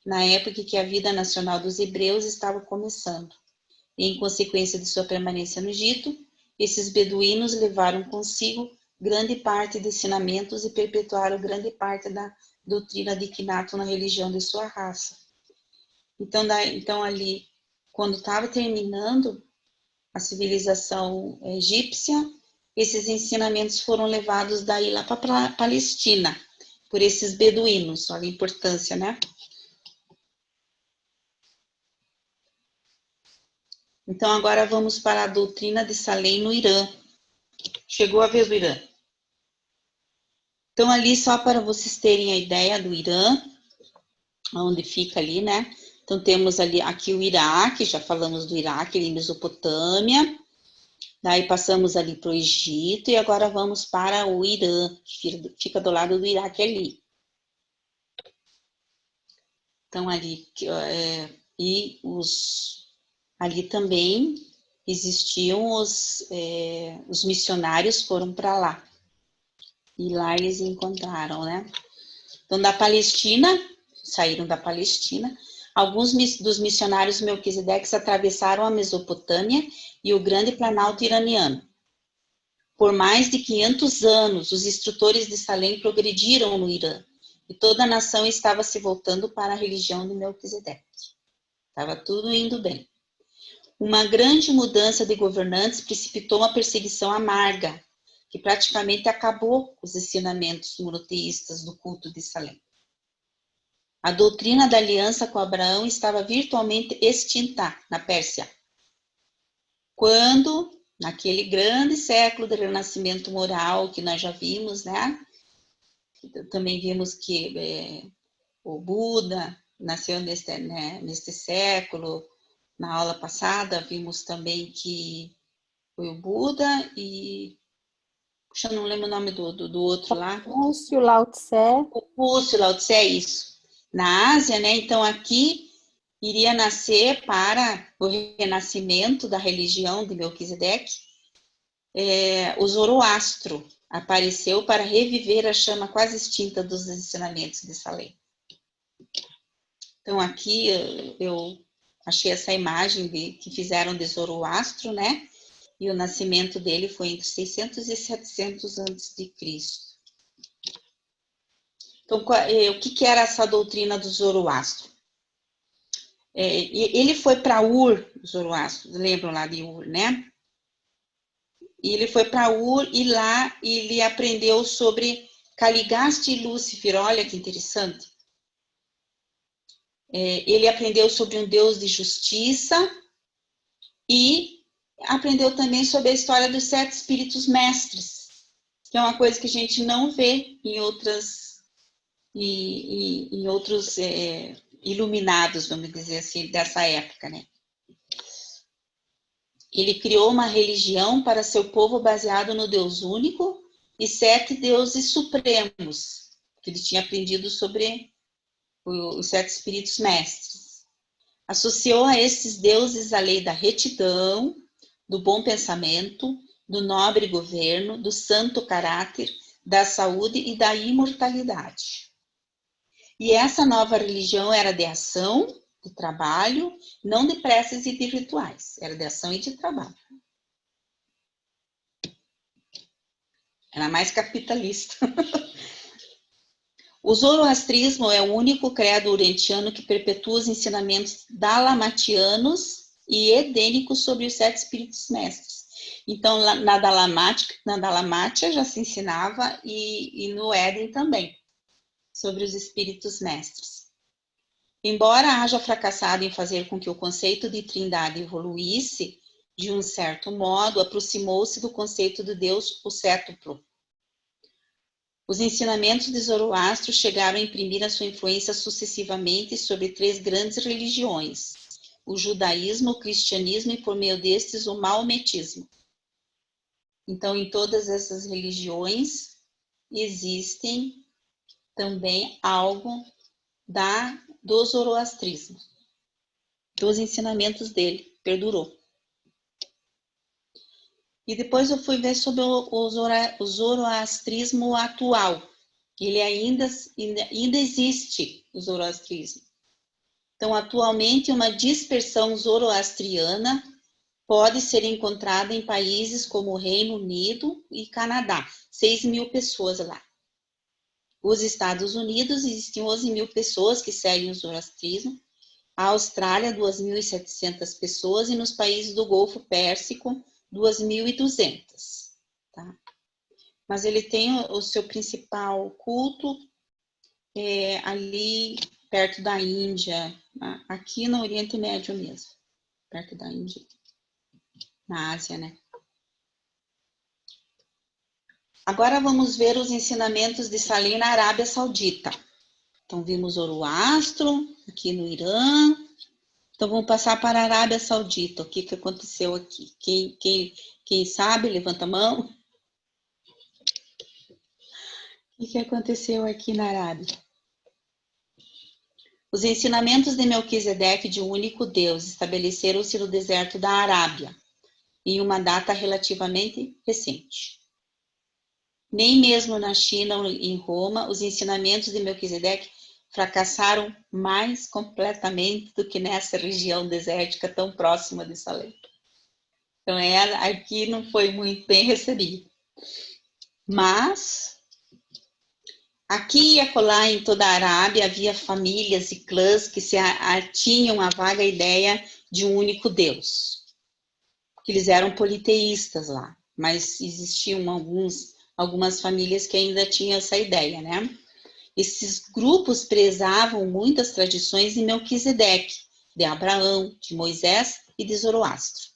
na época que a vida nacional dos hebreus estava começando. E, em consequência de sua permanência no Egito, esses beduínos levaram consigo grande parte de ensinamentos e perpetuaram grande parte da doutrina de Ikinaton na religião de sua raça. Então ali, quando estava terminando a civilização egípcia, esses ensinamentos foram levados daí lá para a Palestina, por esses beduínos. Olha a importância, né? Então, agora vamos para a doutrina de Salem no Irã. Chegou a vez do Irã. Então, ali, só para vocês terem a ideia do Irã, onde fica ali, né? Então, temos ali aqui o Iraque, já falamos do Iraque, ali em Mesopotâmia. Daí passamos ali para o Egito e agora vamos para o Irã, que fica do lado do Iraque ali. Então, ali, ali também existiam os missionários foram para lá. E lá eles encontraram, né? Então, da Palestina, saíram da Palestina. Alguns dos missionários Melquisedeques atravessaram a Mesopotâmia e o grande planalto iraniano. Por mais de 500 anos, os instrutores de Salem progrediram no Irã, e toda a nação estava se voltando para a religião de Melquisedeque. Estava tudo indo bem. Uma grande mudança de governantes precipitou uma perseguição amarga, que praticamente acabou com os ensinamentos monoteístas do culto de Salem. A doutrina da aliança com Abraão estava virtualmente extinta na Pérsia, quando, naquele grande século do renascimento moral que nós já vimos, né? Também vimos que o Buda nasceu neste século. Na aula passada, vimos também que foi o Buda e... Puxa, não lembro o nome do outro lá. Confúcio, Lao Tse. Confúcio, Lao Tse, isso. Na Ásia, né? Então, aqui iria nascer para o renascimento da religião de Melquisedeque, o Zoroastro apareceu para reviver a chama quase extinta dos ensinamentos de Salem. Então, aqui eu achei essa imagem que fizeram de Zoroastro, né? E o nascimento dele foi entre 600 e 700 a.C. Então, o que era essa doutrina do Zoroastro? Ele foi para Ur, Zoroastro, lembram lá de Ur, né? E ele foi para Ur e lá ele aprendeu sobre Caligaste e Lúcifer. Olha que interessante. Ele aprendeu sobre um Deus de justiça e aprendeu também sobre a história dos 7 espíritos mestres, que é uma coisa que a gente não vê em outros iluminados, vamos dizer assim, dessa época, né? Ele criou uma religião para seu povo baseado no Deus único e 7 deuses supremos, que ele tinha aprendido sobre os 7 espíritos mestres. Associou a esses deuses a lei da retidão, do bom pensamento, do nobre governo, do santo caráter, da saúde e da imortalidade. E essa nova religião era de ação, de trabalho, não de preces e de rituais, era de ação e de trabalho. Era mais capitalista. O zoroastrismo é o único credo orientiano que perpetua os ensinamentos dalamatianos e edênicos sobre os 7 espíritos mestres. Então, na Dalamátia já se ensinava e no Éden também, sobre os espíritos mestres. Embora haja fracassado em fazer com que o conceito de trindade evoluísse, de um certo modo, aproximou-se do conceito de Deus, o sétuplo. Os ensinamentos de Zoroastro chegaram a imprimir a sua influência sucessivamente sobre 3 grandes religiões, o judaísmo, o cristianismo e, por meio destes, o maometismo. Então, em todas essas religiões, existem também algo do zoroastrismo, dos ensinamentos dele, perdurou. E depois eu fui ver sobre o zoroastrismo atual. Ele ainda existe, o zoroastrismo. Então, atualmente, uma dispersão zoroastriana pode ser encontrada em países como o Reino Unido e Canadá. 6.000 pessoas lá. Os Estados Unidos, existem 11.000 pessoas que seguem o zoroastrismo. A Austrália, 2.700 pessoas. E nos países do Golfo Pérsico, 2.200. Tá? Mas ele tem o seu principal culto ali perto da Índia, aqui no Oriente Médio mesmo, perto da Índia, na Ásia, né? Agora vamos ver os ensinamentos de Saleh na Arábia Saudita. Então vimos Zoroastro, aqui no Irã. Então vamos passar para a Arábia Saudita. O que aconteceu aqui? Quem sabe, levanta a mão. O que aconteceu aqui na Arábia? Os ensinamentos de Melquisedeque de um único Deus estabeleceram-se no deserto da Arábia, em uma data relativamente recente. Nem mesmo na China ou em Roma, os ensinamentos de Melquisedeque fracassaram mais completamente do que nessa região desértica tão próxima de Saleh. Então, aqui não foi muito bem recebido. Mas aqui e acolá em toda a Arábia havia famílias e clãs que tinham a vaga ideia de um único Deus. Que eles eram politeístas lá, mas existiam algumas famílias que ainda tinham essa ideia, né? Esses grupos prezavam muitas tradições de Melquisedeque, de Abraão, de Moisés e de Zoroastro.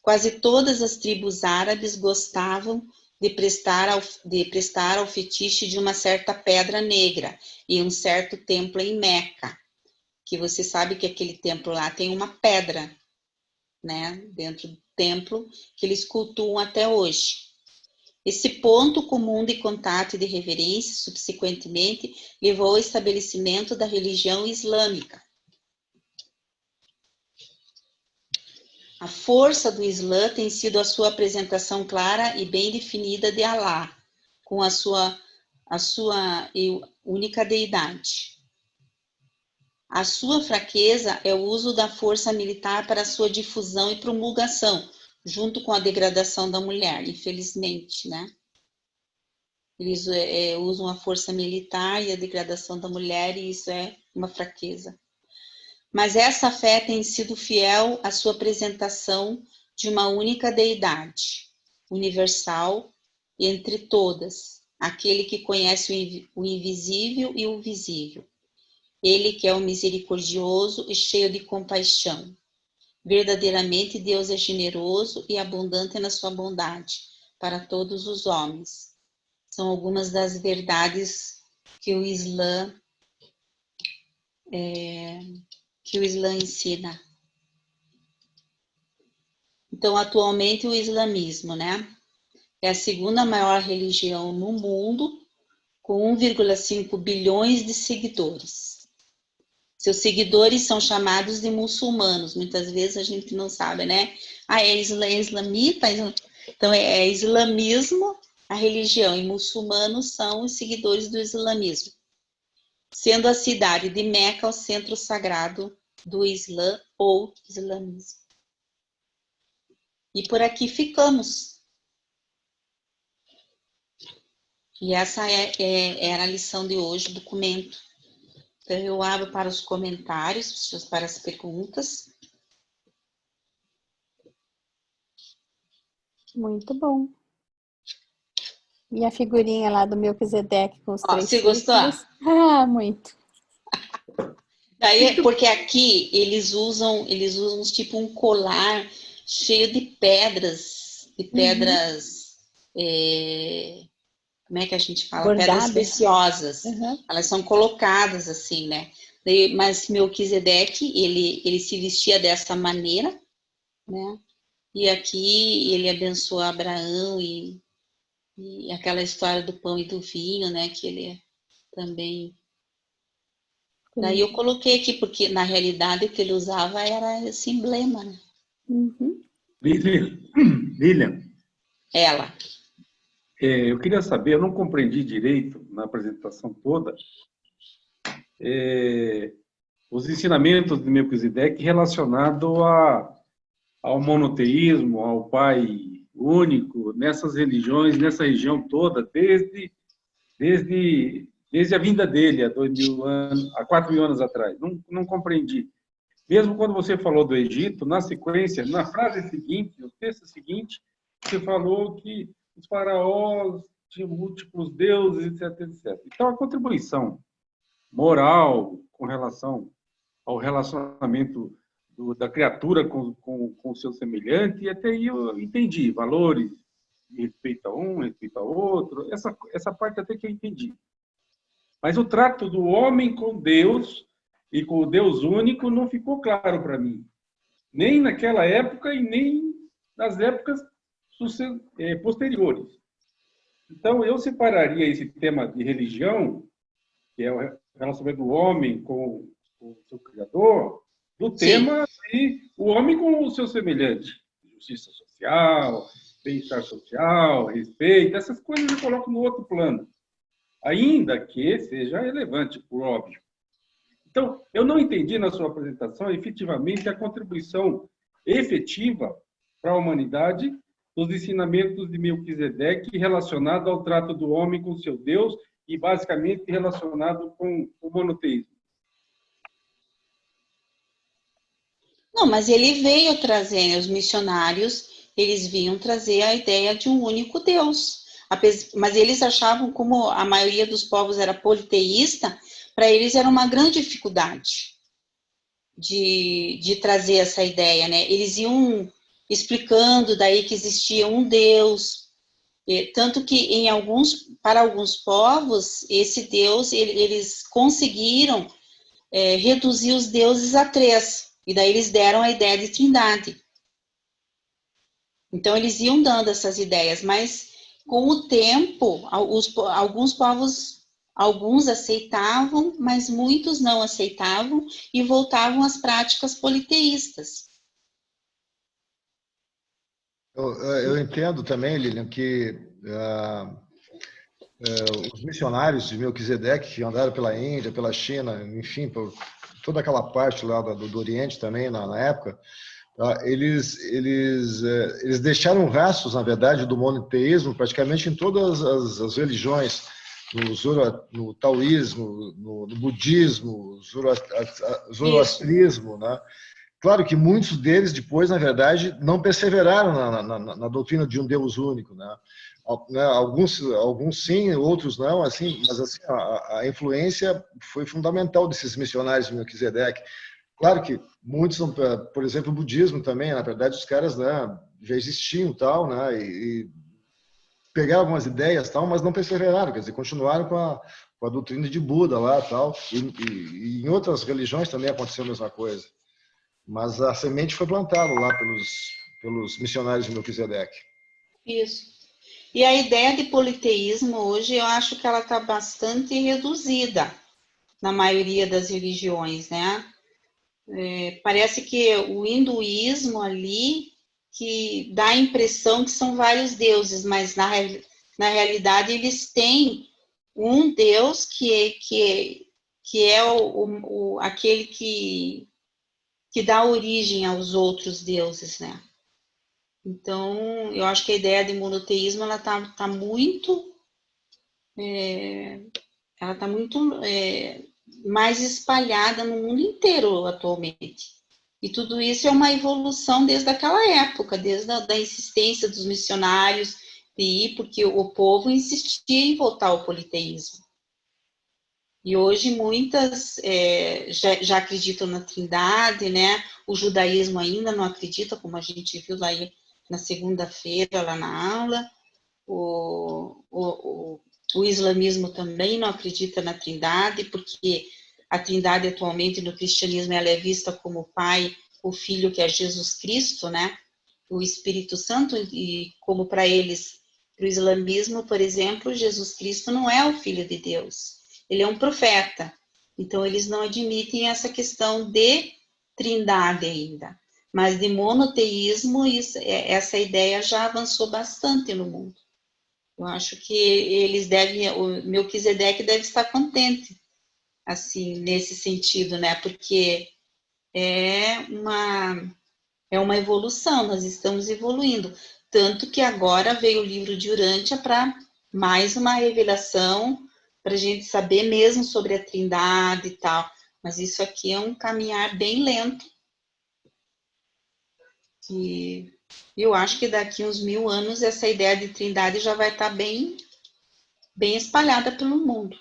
Quase todas as tribos árabes gostavam de prestar ao fetiche de uma certa pedra negra em um certo templo em Meca, que você sabe que aquele templo lá tem uma pedra, né, dentro do templo, que eles cultuam até hoje. Esse ponto comum de contato e de reverência, subsequentemente, levou ao estabelecimento da religião islâmica. A força do Islã tem sido a sua apresentação clara e bem definida de Alá, com a sua única deidade. A sua fraqueza é o uso da força militar para sua difusão e promulgação, junto com a degradação da mulher, infelizmente, né? Eles usam a força militar e a degradação da mulher, e isso é uma fraqueza. Mas essa fé tem sido fiel à sua apresentação de uma única deidade, universal, entre todas, aquele que conhece o invisível e o visível. Ele que é o misericordioso e cheio de compaixão. Verdadeiramente Deus é generoso e abundante na sua bondade para todos os homens. São algumas das verdades que o Islã ensina. Então, atualmente, o islamismo, né, é a segunda maior religião no mundo, com 1,5 bilhões de seguidores. Seus seguidores são chamados de muçulmanos. Muitas vezes a gente não sabe, né? É islamita? Então, é islamismo, a religião, e muçulmanos são os seguidores do islamismo. Sendo a cidade de Meca o centro sagrado do Islã ou islamismo. E por aqui ficamos. E essa era a lição de hoje, o documento. Então, eu abro para os comentários, para as perguntas. Muito bom. E a figurinha lá do Melquisedeque com os três círculos. Você gostou? Ah, muito. Daí, porque aqui eles usam tipo um colar cheio de pedras, como é que a gente fala? Bordadas. Pedras preciosas. Elas são colocadas assim, né? Mas Melquisedeque, ele se vestia dessa maneira, né? E aqui ele abençoa Abraão e aquela história do pão e do vinho, né? Que ele também... Daí eu coloquei aqui, porque na realidade o que ele usava era esse emblema, né? Lilian. Ela. Eu queria saber, eu não compreendi direito na apresentação toda, os ensinamentos de Melquisedeque relacionados ao monoteísmo, ao Pai único, nessas religiões, nessa região toda, desde a vinda dele, há 4.000 anos atrás. Não compreendi. Mesmo quando você falou do Egito, na sequência, na frase seguinte, no texto seguinte, você falou que os faraós tinham múltiplos deuses, etc, etc. Então, a contribuição moral com relação ao relacionamento da criatura com o seu semelhante, e até aí eu entendi, valores, respeito a um, respeito a outro, essa parte até que eu entendi. Mas o trato do homem com Deus e com o Deus único não ficou claro para mim. Nem naquela época e nem nas épocas posteriores. Então, eu separaria esse tema de religião, que é o relacionamento do homem com o seu Criador, do tema de o homem com o seu semelhante. Justiça social, bem-estar social, respeito, essas coisas eu coloco no outro plano. Ainda que seja relevante, por óbvio. Então, eu não entendi na sua apresentação, efetivamente, a contribuição efetiva para a humanidade dos ensinamentos de Melquisedeque relacionado ao trato do homem com seu Deus e, basicamente, relacionado com o monoteísmo. Não, mas ele veio trazer, os missionários, eles vinham trazer a ideia de um único Deus. Mas eles achavam, como a maioria dos povos era politeísta, para eles era uma grande dificuldade de trazer essa ideia, né? Eles iam explicando daí que existia um Deus, tanto que para alguns povos, esse Deus, eles conseguiram reduzir os deuses a 3, e daí eles deram a ideia de trindade. Então, eles iam dando essas ideias, mas com o tempo, alguns povos, alguns aceitavam, mas muitos não aceitavam e voltavam às práticas politeístas. Eu entendo também, Lilian, que os missionários de Melquisedeque que andaram pela Índia, pela China, enfim, por toda aquela parte lá do Oriente também, na época, tá? Eles deixaram rastros, na verdade, do monoteísmo praticamente em todas as religiões, no taoísmo, no budismo, zoroastrismo, né? Claro que muitos deles depois, na verdade, não perseveraram na doutrina de um Deus único, né? Alguns sim, outros não, assim, mas assim, a influência foi fundamental desses missionários de Melquisedeque. Claro que muitos, por exemplo, o budismo também, na verdade, os caras, né, já existiam tal, né, e pegaram algumas ideias tal, mas não perseveraram, quer dizer, continuaram com a doutrina de Buda lá tal, e em outras religiões também aconteceu a mesma coisa. Mas a semente foi plantada lá pelos missionários de Melquisedeque. Isso. E a ideia de politeísmo hoje, eu acho que ela está bastante reduzida na maioria das religiões, né? Parece que o hinduísmo ali, que dá a impressão que são vários deuses, mas na realidade eles têm um Deus que é aquele que dá origem aos outros deuses, né? Então, eu acho que a ideia de monoteísmo, ela tá muito mais espalhada no mundo inteiro atualmente. E tudo isso é uma evolução desde aquela época, desde a insistência dos missionários de ir, porque o povo insistia em voltar ao politeísmo. E hoje muitas já acreditam na Trindade, né? O judaísmo ainda não acredita, como a gente viu lá na segunda-feira, lá na aula. O islamismo também não acredita na Trindade, porque a Trindade atualmente no cristianismo ela é vista como o Pai, o Filho, que é Jesus Cristo, né? O Espírito Santo, e como para eles, para o islamismo, por exemplo, Jesus Cristo não é o Filho de Deus, ele é um profeta. Então, eles não admitem essa questão de Trindade ainda. Mas de monoteísmo, essa ideia já avançou bastante no mundo. Eu acho que o Melquisedeque deve estar contente, assim, nesse sentido, né? Porque é uma evolução, nós estamos evoluindo. Tanto que agora veio o livro de Urântia para mais uma revelação, para a gente saber mesmo sobre a Trindade e tal. Mas isso aqui é um caminhar bem lento. E eu acho que daqui uns 1000 anos essa ideia de Trindade já vai estar bem espalhada pelo mundo,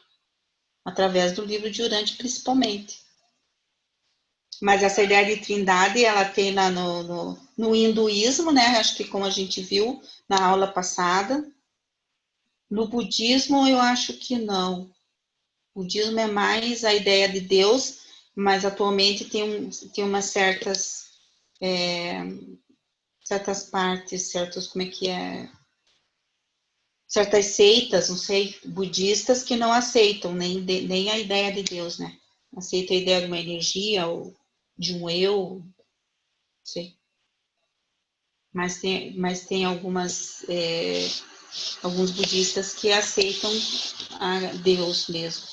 através do livro de Urântia, principalmente. Mas essa ideia de Trindade, ela tem no hinduísmo, né? Acho que como a gente viu na aula passada. No budismo, eu acho que não. O budismo é mais a ideia de Deus, mas atualmente tem umas certas partes, como é que é? Certas seitas, não sei, budistas que não aceitam nem a ideia de Deus, né? Aceitam a ideia de uma energia ou de um eu, não sei. Mas tem alguns budistas que aceitam a Deus mesmo.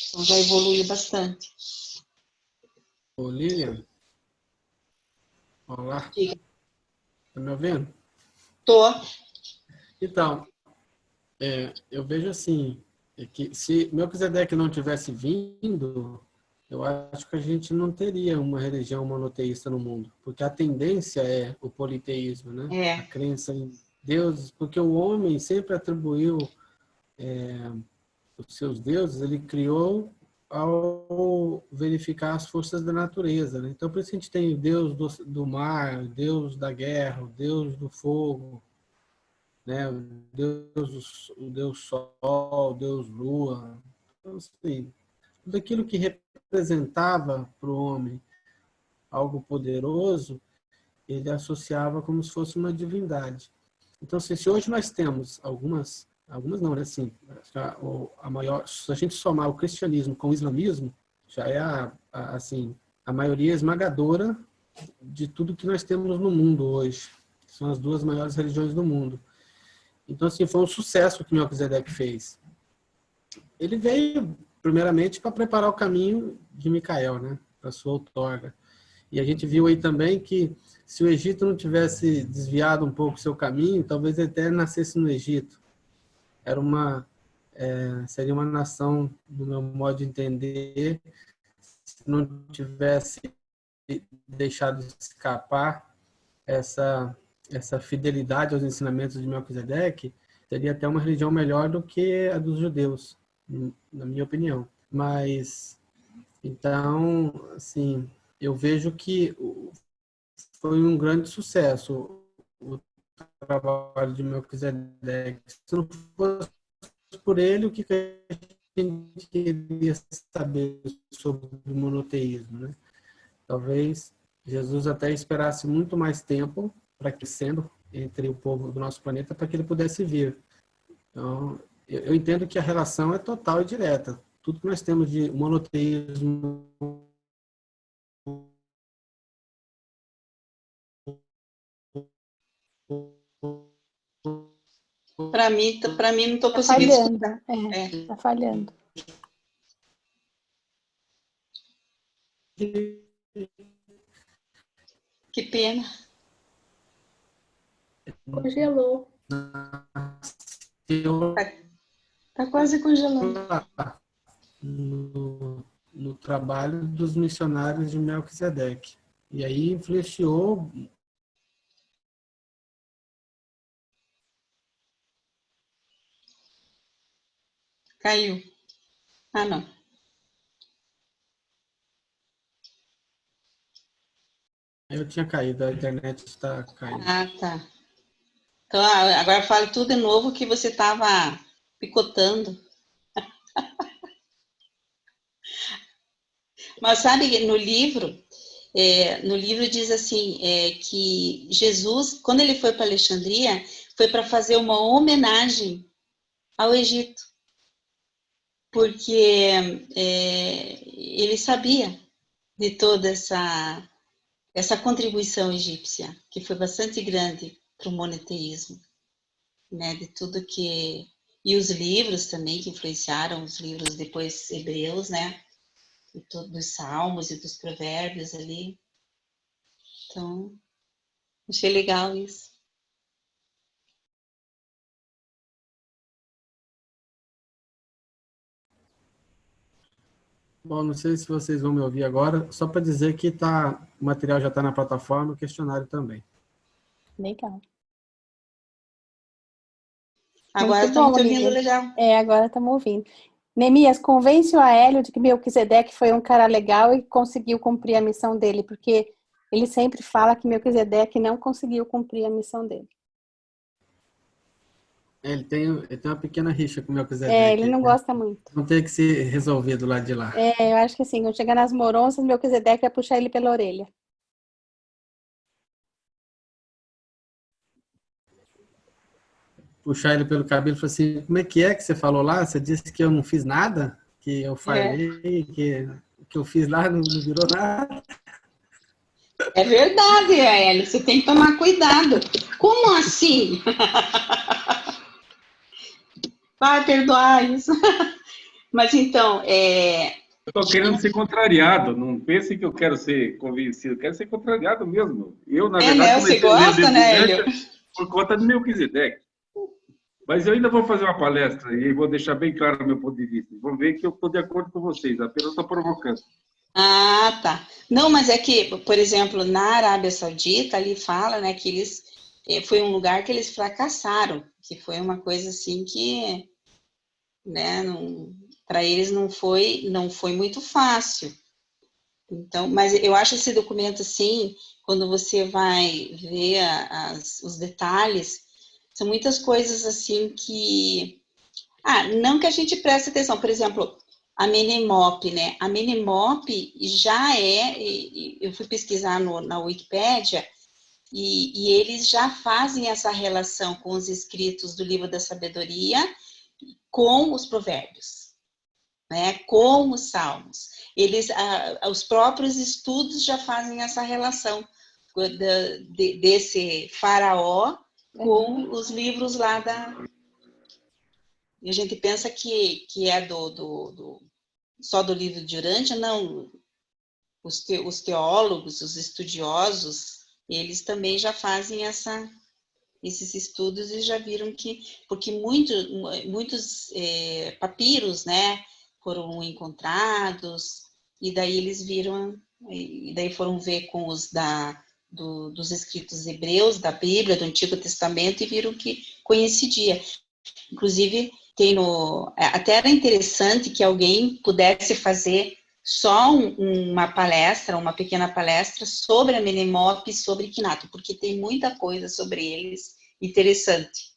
Então já evoluiu bastante. Ô, Lilian. Olá. Diga. Tá me ouvindo? Tô. Então, eu vejo assim, que se Melquisedeque não tivesse vindo, eu acho que a gente não teria uma religião monoteísta no mundo, porque a tendência é o politeísmo, né? A crença em deuses, porque o homem sempre atribuiu os seus deuses, ele criou ao verificar as forças da natureza, né? Então, por isso a gente tem o Deus do mar, o Deus da guerra, o Deus do fogo, né? O Deus Sol, o Deus Lua. Então, assim, tudo aquilo que representava para o homem algo poderoso, ele associava como se fosse uma divindade. Então, se hoje nós temos algumas não, né? Assim, a maior, se a gente somar o cristianismo com o islamismo, já é a maioria esmagadora de tudo que nós temos no mundo hoje. São as duas maiores religiões do mundo. Então, assim, foi um sucesso que Melquisedeque fez. Ele veio, primeiramente, para preparar o caminho de Micael, né? Para sua outorga. E a gente viu aí também que se o Egito não tivesse desviado um pouco o seu caminho, talvez ele até nascesse no Egito. Seria uma nação, no meu modo de entender, se não tivesse deixado escapar essa fidelidade aos ensinamentos de Melquisedeque, seria até uma religião melhor do que a dos judeus, na minha opinião. Mas, então, assim, eu vejo que foi um grande sucesso o trabalho de Melquisedeque. Se não fosse por ele, o que a gente queria saber sobre o monoteísmo, né? Talvez Jesus até esperasse muito mais tempo para crescendo entre o povo do nosso planeta para que ele pudesse vir. Então, eu entendo que a relação é total e direta. Tudo que nós temos de monoteísmo Para mim não estou conseguindo escutar. Tá falhando. Que pena. Congelou. Tá quase congelando. No trabalho dos missionários de Melquisedeque. E aí influenciou. Caiu. Ah, não. Eu tinha caído, a internet está caindo. Ah, tá. Então, agora fale tudo de novo que você estava picotando. Mas sabe, no livro diz assim, que Jesus, quando ele foi para Alexandria, foi para fazer uma homenagem ao Egito. Porque ele sabia de toda essa contribuição egípcia, que foi bastante grande para o monoteísmo, né? De tudo que... E os livros também, que influenciaram os livros depois hebreus, né? Dos salmos e dos provérbios ali. Então, achei legal isso. Bom, não sei se vocês vão me ouvir agora, só para dizer que o material já está na plataforma, o questionário também. Legal. Agora estamos te ouvindo legal. Agora estamos ouvindo. Neemias, convence o Aélio de que Melquisedeque foi um cara legal e conseguiu cumprir a missão dele, porque ele sempre fala que Melquisedeque não conseguiu cumprir a missão dele. Ele tem uma pequena rixa com o Melquisedeque. Ele não gosta muito. Não tem que ser resolvido lá de lá. Eu acho que assim, quando chegar nas Moronsas, Melquisedeque vai puxar ele pela orelha. Puxar ele pelo cabelo e falar assim, como é que você falou lá? Você disse que eu não fiz nada? Que eu falei que o que eu fiz lá não virou nada? É verdade, Aélio, você tem que tomar cuidado. Como assim? Vai perdoar isso. Mas então, Eu estou querendo ser contrariado, não pense que eu quero ser convencido, eu quero ser contrariado mesmo. Eu, na verdade, né? Você gosta, né, Hélio? Por conta do Melquisedeque. Mas eu ainda vou fazer uma palestra e vou deixar bem claro o meu ponto de vista. Vão ver que eu estou de acordo com vocês, apenas estou provocando. Ah, tá. Não, mas é que, por exemplo, na Arábia Saudita, ali fala, né, que eles... foi um lugar que eles fracassaram, que foi uma coisa assim que, né, para eles não foi muito fácil. Então, mas eu acho esse documento assim, quando você vai ver os detalhes, são muitas coisas assim que... não que a gente preste atenção. Por exemplo, a Menimop, né? A Menimop já eu fui pesquisar na Wikipédia, e eles já fazem essa relação com os escritos do Livro da Sabedoria com os provérbios, né? Com os salmos. Os próprios estudos já fazem essa relação desse faraó com os livros lá E a gente pensa que é só do livro de Urântia, não. os teólogos, os estudiosos, eles também já fazem esses estudos e já viram que, porque muitos papiros, né, foram encontrados, e daí eles viram, e daí foram ver com os dos escritos hebreus, da Bíblia, do Antigo Testamento, e viram que coincidia. Inclusive, até era interessante que alguém pudesse fazer só uma palestra, uma pequena palestra sobre a Menimope e sobre Equinato, porque tem muita coisa sobre eles interessante,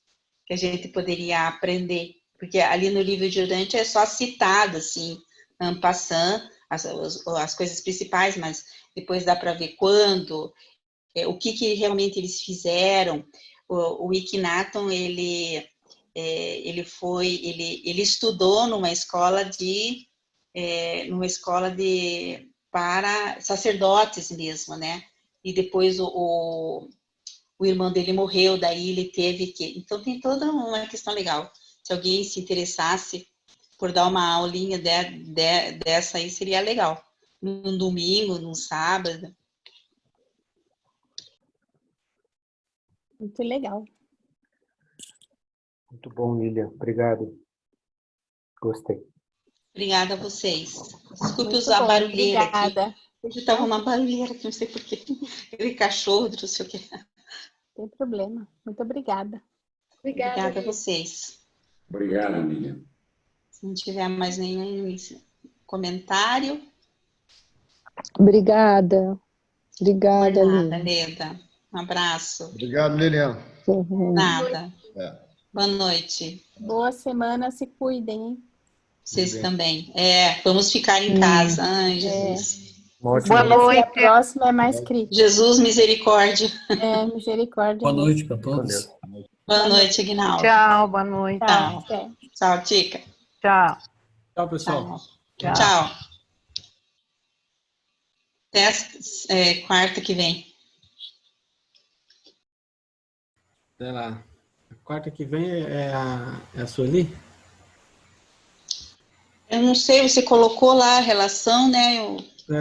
que a gente poderia aprender, porque ali no livro de Dante é só citado, assim, en passant, as coisas principais, mas depois dá para ver quando, o que realmente eles fizeram. O Equinaton, ele estudou numa escola para sacerdotes mesmo, né? E depois o irmão dele morreu, daí ele teve que... Então tem toda uma questão legal. Se alguém se interessasse por dar uma aulinha dessa aí, seria legal. Num domingo, num sábado. Muito legal. Muito bom, Lilian. Obrigado. Gostei. Obrigada a vocês. Desculpe Muito usar bom, barulheira obrigada. aqui. Hoje estava uma barulheira aqui, não sei porquê. Aquele cachorro, não sei o quê. Não tem problema. Muito obrigada. Obrigada a vocês. Obrigado, Lilian. Se não tiver mais nenhum comentário. Obrigada. Obrigada, Nada, Lilian. Leda. Um abraço. Obrigado, Lilian. Nada. É. Boa noite. Boa semana, se cuidem, hein? Vocês também. Vamos ficar em casa. Ai, Jesus. Boa noite. A próxima é mais crítica. Jesus, misericórdia. Misericórdia. Boa noite para Com todos. Deus. Boa noite, Aguinaldo. Tchau, boa noite. Tchau. Tchau. Tchau, Tica. Tchau. Tchau, pessoal. Tchau. Até quarta que vem. Até lá. A quarta que vem é a Sueli? Eu não sei, você colocou lá a relação, né?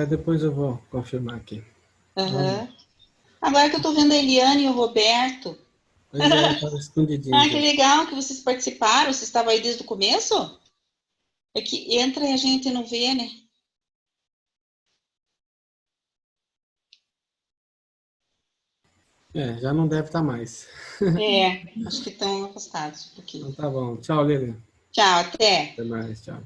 Depois eu vou confirmar aqui. Agora que eu tô vendo a Eliane e o Roberto. Pois é, estava escondidinho. Ah, que legal que vocês participaram. Vocês estavam aí desde o começo? É que entra e a gente não vê, né? Já não deve estar mais. Acho que estão afastados um pouquinho. Então tá bom. Tchau, Lilian. Tchau, até. Até mais, tchau.